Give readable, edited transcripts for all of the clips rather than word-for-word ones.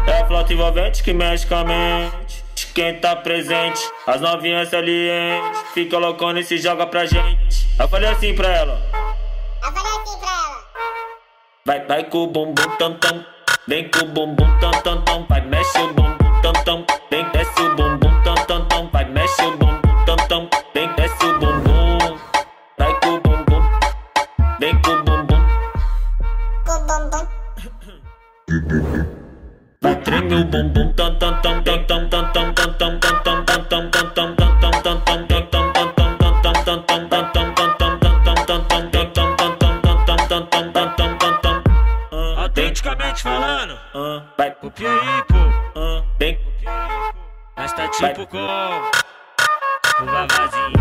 É a flauta envolvente que mexe com a mente de quem tá presente. As novinhas salientes fica loucona e se joga pra gente. Eu falei assim pra ela. Vai com o bumbum tam tam, vem com o bumbum tam tam tam, vai mexe o bumbum tam tam, vem desce o bumbum tam tam tam, vai mexe o bumbum tam tam, vem desce o bumbum, vai com o bumbum, vem com o bumbum, vai treme o bumbum tam tam tam tam tam tam tam tam tam tam tam tam tam tam tam tam Autenticamente falando, vai copia aí, pô, bem, mas tá tipo como curva vazia.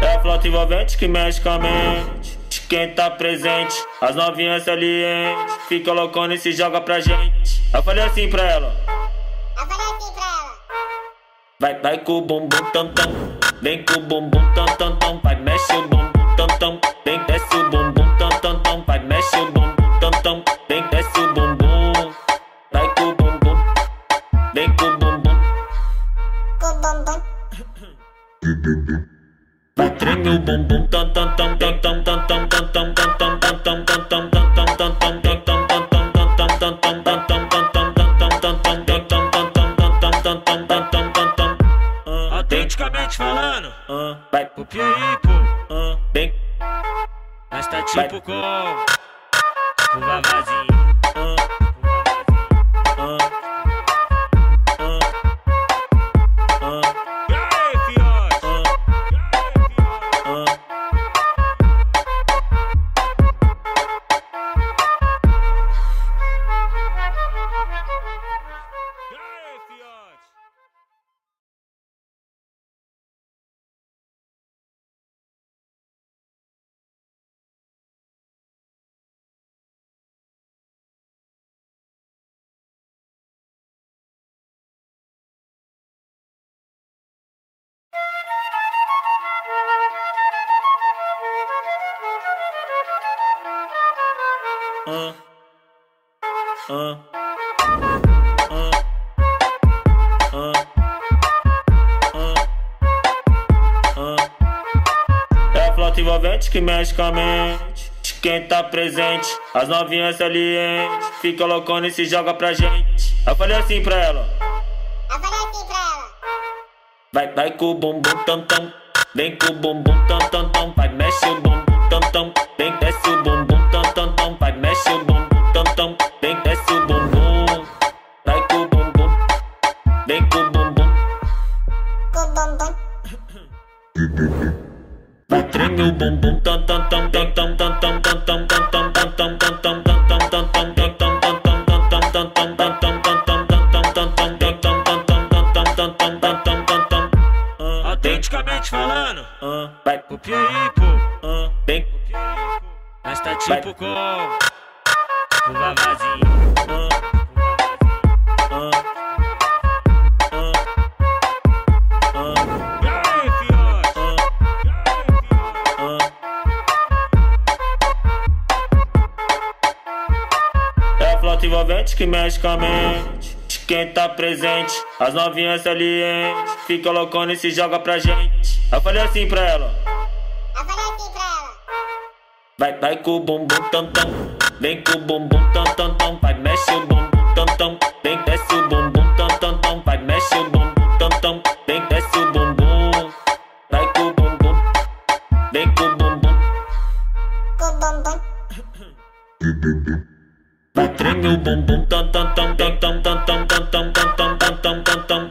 É a flauta envolvente que mexe com a mente de quem tá presente. As novinhas salientes fica loucona e se joga pra gente. Eu falei assim pra ela. Vai com o bumbum tam tam, vem com o bumbum tam tam tam, vai mexe o bumbum tam tam, vem desce o bumbum tam tam tam, vai mexe o bumbum tam tam, vem desce o bumbum, vai com o bumbum, vem com o bumbum, vai treme o bumbum tam tam tam tam tam tam tam tam tam tam tam tam tam tam tam tam Autenticamente falando, vai copia aí, pô, bem, mas tá tipo como curva vazia. É a flauta envolvente que mexe com a mente de quem tá presente. As novinhas salientes fica loucona e se joga pra gente. Eu falei assim pra ela. Vai com o bumbum tam tam, vem com o bumbum tam tam tam, vai mexe o bumbum tam tam, vem desce o bumbum tam tam tam, vai mexe o bumbum tam tam, vem desce o bumbum, vai com o bumbum, vem com o bumbum, vai treme o bumbum tam tam tam tam tam tam tam tam tam tam tam tam tam tam Autenticamente falando, vai copia aí, pô, bem, mas tá tipo como curva vazia. É a flauta envolvente que mexe com a mente de quem tá presente. As novinhas salientes fica loucona e se joga pra gente. Eu falei assim pra ela. Vai com o bumbum tam tam, vem com o bumbum tam tam tam, vai mexe o bumbum tam tam, vem desce o bumbum tam tam tam, vai mexe o bumbum tam tam, vem desce o bumbum, vai com o bumbum, vem com o bumbum, vai treme o bumbum tam tam tam tam tam tam tam tam tam tam tam tam tam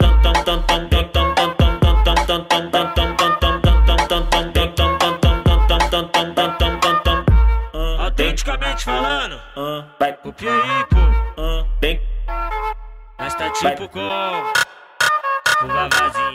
Autenticamente falando, vai copia aí, pô, bem, mas tá tipo como curva vazia.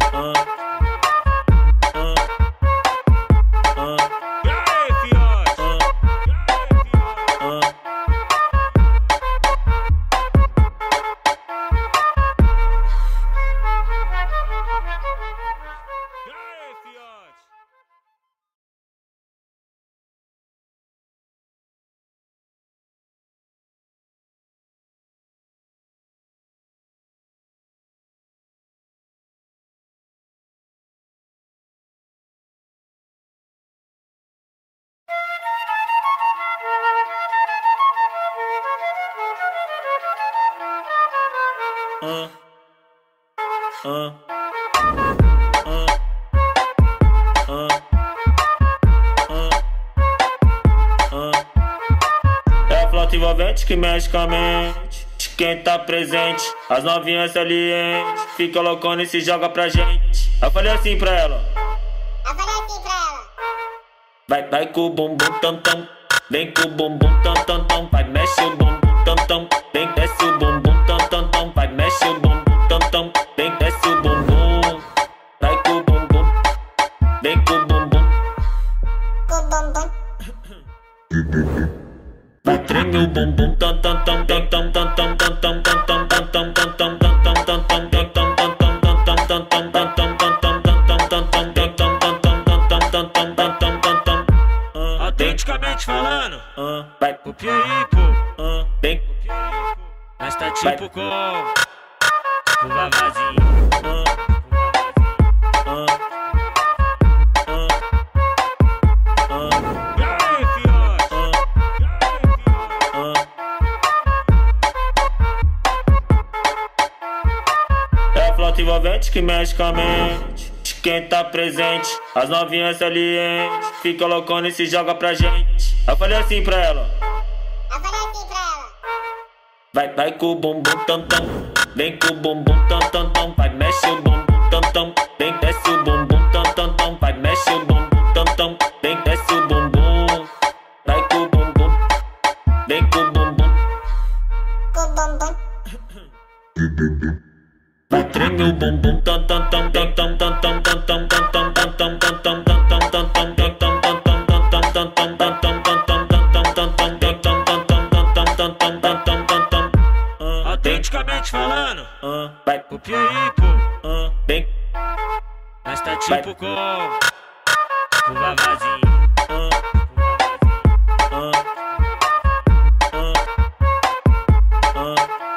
uh, uh, É a flauta envolvente que mexe com a mente de quem tá presente. As novinhas salientes fica loucona e se joga pra gente. Eu falei assim pra ela. Vai com o bumbum tam tam, vem com o bumbum tam tam tam, vai mexe o bumbum tam tam, vem desce o bumbum tam tam tam, vai mexe o bumbum tam tam, vem desce o bumbum, vai com o bumbum, vem com o bumbum, vai treme o bumbum tam tam tam tam tam tam tam tam tam tam tam tam tam tam tam tam tam tam Autenticamente falando, vai copia aí, pô. bem, Copia aí, pô. Nós tá tipo com o Vavazinho. E aí, fiote? É a flauta envolvente que mexe com a mente de quem tá presente. As novinhas salientes fica loucona e se joga pra gente. Eu falei assim pra ela. Vai com o bumbum tam tam, vem com o bumbum tam tam tam, vai mexe o bumbum tam tam, vem desce o bumbum tam tam tam, vai mexe o bumbum tam tam, vem desce o bumbum, vai com o bumbum, vem com o bumbum, vai treme o bumbum tam tam tam tam tam tam tam tam tam tam tam tam tam tam tam tam tam Autenticamente falando, vai copia aí, pô. bem, Nós tá tipo com o Vavazinho.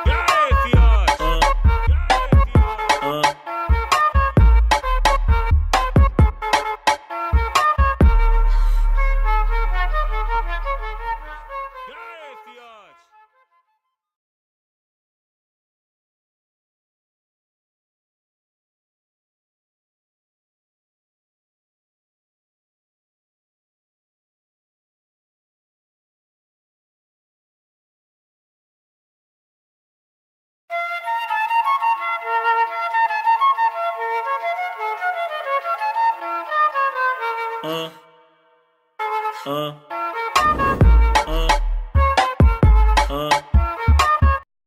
E aí, fiote? E aí, fiote? uh, uh.